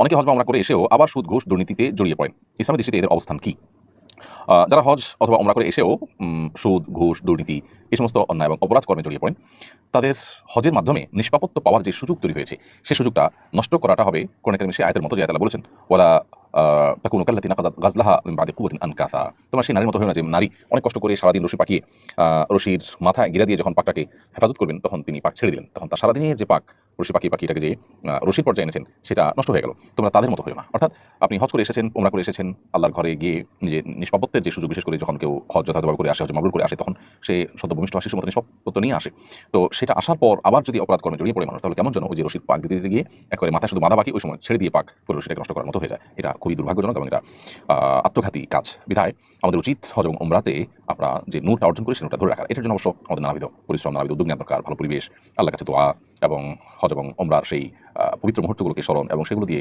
অনেকে হজ বা ওমরা করে এসেও আবার সুদ ঘুষ দুর্নীতিতে জড়িয়ে পড়েন। ইসলামের দৃষ্টিতে এদের অবস্থান কি? যারা হজ অথবা ওমরা করে এসেও সুদ ঘুষ দুর্নীতি এই সমস্ত অন্যায় এবং অপরাধ কর্মে জড়িয়ে পড়েন, তাদের হজের মাধ্যমে নিষ্পাপত্য পাওয়ার যে সুযোগ তৈরি হয়েছে সেই সুযোগটা নষ্ট করাটা হবে কোরআন কারীমে সেই আয়াতের মতো, যে আয়াত আল্লাহ বলেছেন ওয়ালা তাকুনু কাল্লাতী নাকাযাত গাযলাহা মিন বাদি কুওয়াতিন আনকাসা। তোমরা সেই নারীর মতো হয়ো না যে নারী অনেক কষ্ট করে সারাদিন রশি পাকিয়ে রশির মাথায় গিরা দিয়ে যখন পাকটাকে হেফাজত করবেন তখন তিনি পাক ছেড়ে দিলেন, তখন তার সারাদিনের যে পাক রশি পাকিয়ে পাকিয়ে এটাকে যে রশির পর্যায়ে এনেছেন সেটা নষ্ট হয়ে গেল। তোমরা তাদের মতো হয়ো না। অর্থাৎ আপনি হজ করে এসেছেন, ওমরা করে এসেছেন, আল্লাহর ঘরে গিয়ে যে নিষ্পাপত্বের যে সুযোগ, বিশেষ করে যখন কেউ হজ যথাযথভাবে করে আসে, হজ মাবরুর করে আসে, তখন সে সদ্যভূমিষ্ঠ শিশুর মতো নিষ্পাপত্য নিয়ে আসে। তো সেটা আসার পর আবার যদি অপরাধ কর্মে জড়িয়ে পড়ে মানুষ, তাহলে কেমন যেন ওই যে রশিদ পাক দিতে দিতে গিয়ে একেবারে মাথায় শুধু বাঁধা বাকি, ওই সময় ছেড়ে দিয়ে পাক পুরো রশিটাকে নষ্ট করার মতো হয়ে যায়। এটা খুবই দুর্ভাগ্যজনক এবং এটা আত্মঘাতী কাজ। বিধায় আমাদের উচিত হজ এবং ওমরাতে আমরা যে নূরটা অর্জন করি সে নূরটা ধরে রাখার। এটার জন্য অবশ্য আমাদের নানাবিধ পরিশ্রম, নানাবিধ উদ্যোগ নেওয়া দরকার, ভালো পরিবেশ, আল্লাহর কাছে দোয়া এবং হজ এবং ওমরার সেই পবিত্র মুহূর্তগুলোকে স্মরণ এবং সেগুলো দিয়ে